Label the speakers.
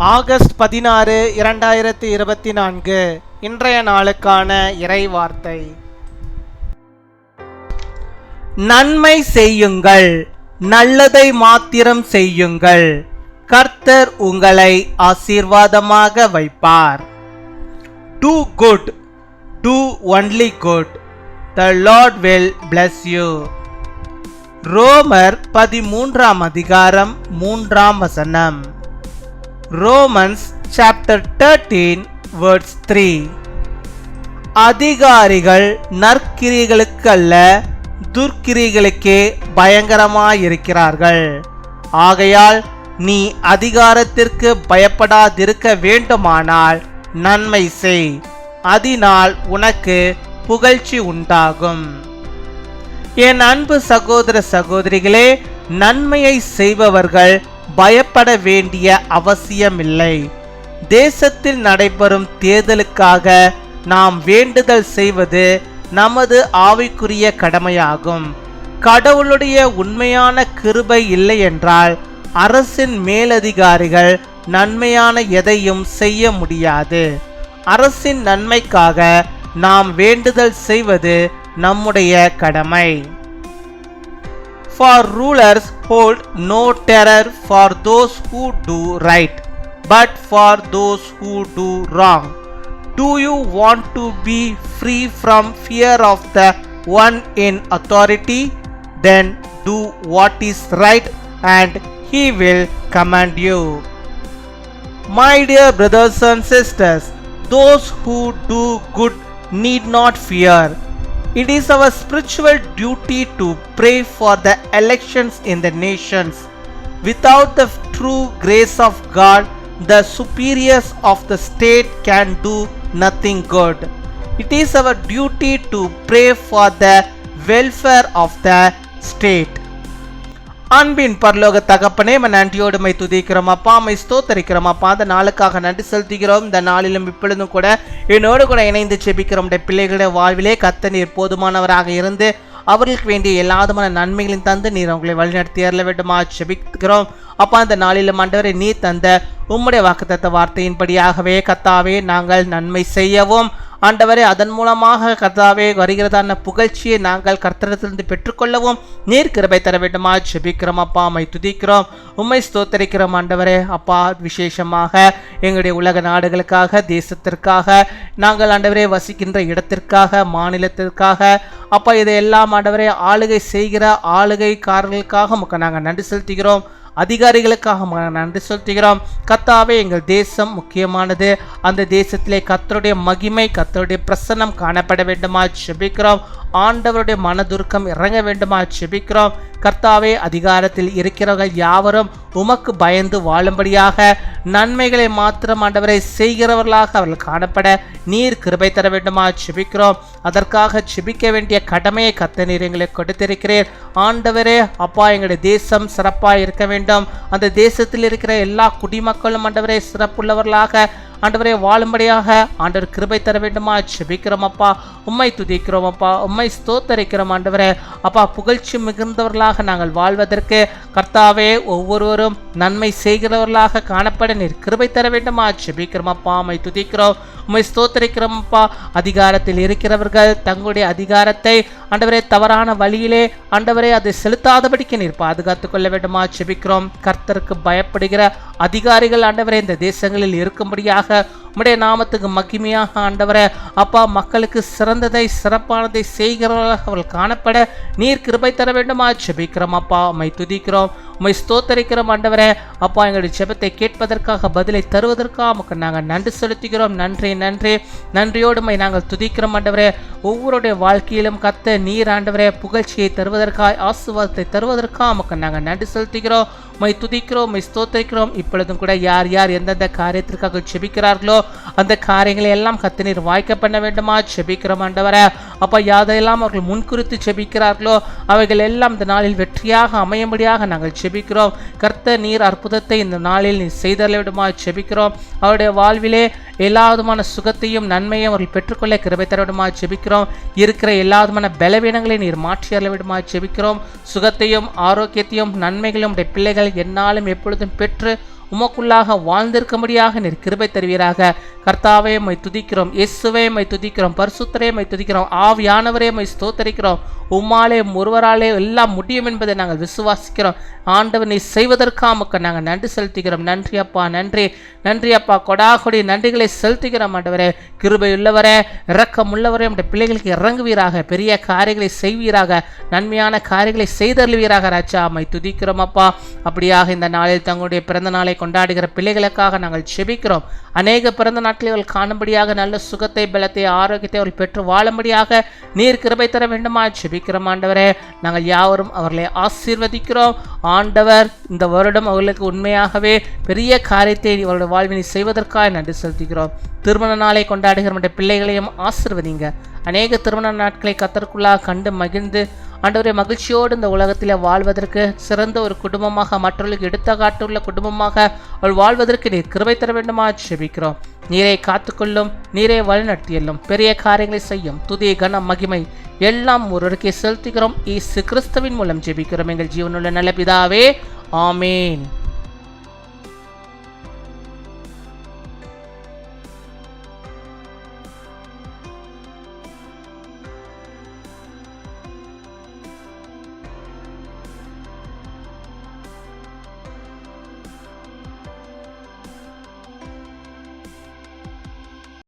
Speaker 1: August 16, 2024 இன்றைய நாளுக்கான இறை வார்த்தை. நன்மை செய்யுங்கள், நல்லதை மாத்திரம் செய்யுங்கள், கர்த்தர் உங்களை ஆசீர்வாதமாக வைப்பார். Do good, do only good, the Lord will bless you. ரோமர் 13 அதிகாரம் 3 வசனம். Romans chapter 13 verse 3. அதிகாரிகள் நற்கிரிகளுக்கு அல்ல, துர்க்கிரிகளுக்கே பயங்கரமாயிருக்கிறார்கள். ஆகையால் நீ அதிகாரத்திற்கு பயப்படாதிருக்க வேண்டுமானால் நன்மை செய், அதனால் உனக்கு புகழ்ச்சி உண்டாகும். என் அன்பு சகோதர சகோதரிகளே, நன்மையை செய்பவர்கள் பயப்பட வேண்டிய அவசியமில்லை. தேசத்தில் நடைபெறும் தேர்தலுக்காக நாம் வேண்டுதல் செய்வது நமது ஆவிக்குரிய கடமையாகும். கடவுளுடைய உண்மையான கிருபை இல்லை என்றால் அரசின் மேலதிகாரிகள் நன்மையான எதையும் செய்ய முடியாது. அரசின் நன்மைக்காக நாம் வேண்டுதல் செய்வது நம்முடைய கடமை. For rulers hold no terror for those who do right, but for those who do wrong. Do you want to be free from fear of the one in authority? Then do what is right and he will command you. My dear brothers and sisters, those who do good need not fear. It is our spiritual duty to pray for the elections in the nations. Without the true grace of God, the superiors of the state can do nothing good. It is our duty to pray for the welfare of the state. அன்பின் பரலோக தகப்பனே, நன்றியோடு my துதிக்கிறோம் அப்பா, my ஸ்தோத்தரிக்கிறோம் அப்பா. அந்த நாளுக்காக நன்றி செலுத்துகிறோம். இந்த நாளிலும் இப்பொழுதும் கூட என்னோடு கூட இணைந்து செபிக்கிறோம். பிள்ளைகளுடைய வாழ்விலே கர்த்தர் நீர் போதுமானவராக இருந்து அவர்களுக்கு வேண்டிய எல்லாதுமான நன்மைகளையும் தந்து நீர் அவங்களை வழிநடத்தி அருள வேண்டுமா செபிக்கிறோம் அப்பா. இந்த நாளிலும் ஆண்டவரே, நீர் தந்த உம்முடைய வாக்குத்தத்த வார்த்தையின்படியாகவே கர்த்தாவே நாங்கள் நன்மை செய்யவும், ஆண்டவரே அதன் மூலமாக கர்த்தாவே வருகிறதான புகழ்ச்சியை நாங்கள் கர்த்தரிடத்திலிருந்து பெற்றுக்கொள்ளவும் நீர் கிருபை தர வேண்டுமா ஜெபிக்கிறோம் அப்பா. உம்மை துதிக்கிறோம், உம்மை ஸ்தோத்தரிக்கிறோம் ஆண்டவரே அப்பா. விசேஷமாக எங்களுடைய உலக நாடுகளுக்காக, தேசத்திற்காக, நாங்கள் ஆண்டவரே வசிக்கின்ற இடத்திற்காக, மாநிலத்திற்காக அப்பா, இதையெல்லாம் ஆண்டவரே ஆளுகை செய்கிற ஆளுகைக்காரர்களுக்காக உமக்கு நாங்கள் நன்றி செலுத்துகிறோம். அதிகாரிகளுக்காக நன்றி செலுத்துகிறோம் கர்த்தாவே. எங்கள் தேசம் முக்கியமானது. அந்த தேசத்திலே கர்த்தருடைய மகிமை, கர்த்தருடைய பிரசன்னம் காணப்பட வேண்டுமா ஜெபிக்கிறோம். ஆண்டவருடைய மனதுருக்கம் இறங்க வேண்டுமா ஜெபிக்கிறோம் கர்த்தாவே. அதிகாரத்தில் இருக்கிறவர்கள் யாவரும் உமக்கு பயந்து வாழும்படியாக நன்மைகளை மாத்திரம் ஆண்டவரை செய்கிறவர்களாக அவர்கள் காணப்பட நீர் கிருபை தர வேண்டுமா ஜெபிக்கிறோம். அதற்காக ஜெபிக்க வேண்டிய கடமையை கர்த்தர் நீர் எங்களுக்கு கொடுத்திருக்கிறீர் ஆண்டவரே அப்பா. எங்களுடைய தேசம் சிறப்பாக இருக்க வேண்டும். அந்த தேசத்தில் இருக்கிற எல்லா குடிமக்களும் ஆண்டவரே சிறப்புள்ளவர்களாக ஆண்டவரே வாழும்படியாக ஆண்டவர் கிருபை தர வேண்டுமா ஜெபிக்கிறோம் அப்பா. உம்மை துதிக்கிறோம் அப்பா, உம்மை ஸ்தோத்தரிக்கிறோம் ஆண்டவரே அப்பா. புகழ்ச்சி மிகுந்தவர்களாக நாங்கள் வாழ்வதற்கு கர்த்தாவே ஒவ்வொருவரும் நன்மை செய்கிறவர்களாக காணப்பட நீர் கிருபை தர வேண்டுமா ஜெபிக்கிறோம் அப்பா. உம்மை துதிக்கிறோம், உம்மை ஸ்தோத்தரிக்கிறோம் அப்பா. அதிகாரத்தில் இருக்கிறவர்கள் தங்களுடைய அதிகாரத்தை ஆண்டவரே தவறான வழியிலே ஆண்டவரே அதை செலுத்தாதபடிக்கு நீர் பாதுகாத்துக் கொள்ள வேண்டுமா ஜெபிக்கிறோம். கர்த்தருக்கு பயப்படுகிற அதிகாரிகள் ஆண்டவரே இந்த தேசங்களில் இருக்கும்படியாக உம்முடைய நாமத்துக்கு மகிமையாக ஆண்டவரே அப்பா மக்களுக்கு சிறந்ததை சிறப்பானதை செய்கிறவர்களாக அவர்கள் காணப்பட நீர் கிருபை தர வேண்டுமா ஜெபிக்கிறோம் அப்பா. உம்மை துதிக்கிறோம், உம்மை ஸ்தோத்தரிக்கிறோம் ஆண்டவரே அப்பா. எங்களுடைய ஜெபத்தை கேட்பதற்காக பதிலை தருவதற்காக நமக்கு நாங்கள் நன்றி செலுத்துகிறோம். நன்றி நன்றி நன்றியோடு உம்மை நாங்கள் துதிக்கிறோம் ஆண்டவரே. ஒவ்வொருடைய வாழ்க்கையிலும் கர்த்த நீர் ஆண்டவரே புகழ்ச்சியை தருவதற்காக, ஆசீர்வாதத்தை தருவதற்காக நமக்கு நாங்கள் நன்றி செலுத்துகிறோம். உம்மை துதிக்கிறோம், உம்மை ஸ்தோத்தரிக்கிறோம். இப்பொழுதும் கூட யார் யார் எந்தெந்த காரியத்திற்காக ஜெபிக்கிறார்களோ அந்த காரியங்களை எல்லாம் கர்த்தர் நீர் வாய்க்க பண்ண வேண்டுமா ஜெபிக்கிறோம் ஆண்டவரே அப்பா. யாதையெல்லாம் அவர்கள் முன்குறித்து ஜெபிக்கிறார்களோ அவைகள் எல்லாம் இந்த நாளில் வெற்றியாக அமையும்படியாக நாங்கள் ஜெபிக்கிறோம். கர்த்தர் நீர் அற்புதத்தை இந்த நாளில் நீர் செய்தருள வேண்டுமா ஜெபிக்கிறோம். அவருடைய வாழ்விலே எல்லா விதமான சுகத்தையும் நன்மையும் அவர்கள் பெற்றுக்கொள்ள கிருபை தர வேண்டுமா ஜெபிக்கிறோம். இருக்கிற எல்லா விதமான பலவீனங்களை நீர் மாற்றி அருள வேண்டுமா ஜெபிக்கிறோம். சுகத்தையும் ஆரோக்கியத்தையும் நன்மைகளையும் உடைய பிள்ளைகள் என்னாலும் எப்பொழுதும் பெற்று உமக்குள்ளாக வாழ்ந்திருக்கும்படியாக நீர் கிருபை தருவீராக. கர்த்தாவே மை துதிக்கிறோம், இயேசுவே மை துதிக்கிறோம், பரிசுத்தரே மை துதிக்கிறோம், ஆவியானவரே மை ஸ்தோத்தரிக்கிறோம். உம்மாலே ஒருவராலே எல்லாம் முடியும் என்பதை நாங்கள் விசுவாசிக்கிறோம். ஆண்டவர் நீ செய்வதற்காக நாங்கள் நன்றி செலுத்துகிறோம். நன்றி அப்பா, நன்றி நன்றி அப்பா. கொடாகொடி நன்றிகளை செலுத்துகிறோம் ஆண்டவரே. கிருபை உள்ளவரே, இரக்கம் உள்ளவரே, நம்முடைய பிள்ளைகளுக்கு இறங்குவீராக, பெரிய காரியங்களை செய்வீராக, நன்மையான காரியங்களை செய்தருவீராக. ராஜா மை துதிக்கிறோம் அப்பா. அப்படியாக இந்த நாளில் தங்களுடைய பிறந்த நாளை கொண்டாடுகிற பிள்ளைகளுக்காக நாங்கள் செபிக்கிறோம். அநேக பிறந்த நாட்களில் காணும்படியாக நல்ல சுகத்தை, பலத்தை, ஆரோக்கியத்தை அவர்கள் பெற்று வாழும்படியாக நீர் கிருபை தர வேண்டுமா செபிக்கிறோம் ஆண்டவரே. நாங்கள் யாவரும் அவர்களை ஆசீர்வதிக்கிறோம். ஆண்டவர் இந்த வருடம் அவர்களுக்கு உண்மையாகவே பெரிய காரியத்தை அவருடைய வாழ்வினை செய்வதற்காக நன்றி செலுத்துகிறோம். திருமண நாளை கொண்டாடுகிற நம்முடைய பிள்ளைகளையும் ஆசீர்வதிங்க. அநேக திருமண நாட்களை கர்த்தருக்குள்ளாக கண்டு மகிழ்ந்து ஆண்டவரே மகிழ்ச்சியோடு இந்த உலகத்தில் வாழ்வதற்கு சிறந்த ஒரு குடும்பமாக, மற்றவர்களுக்கு எடுத்துக்காட்டுள்ள குடும்பமாக அவள் வாழ்வதற்கு நீர் கிருபை தர வேண்டுமா ஜெபிக்கிறோம். நீரை காத்துக்கொள்ளும், நீரை வழிநடத்தியல்லும், பெரிய காரியங்களை செய்யும். துதி, கனம், மகிமை எல்லாம் ஒருவருக்கே செலுத்துகிறோம். இயேசு கிறிஸ்துவின் மூலம் ஜெபிக்கிறோம் எங்கள் ஜீவனுள்ள நல்ல பிதாவே, ஆமேன்.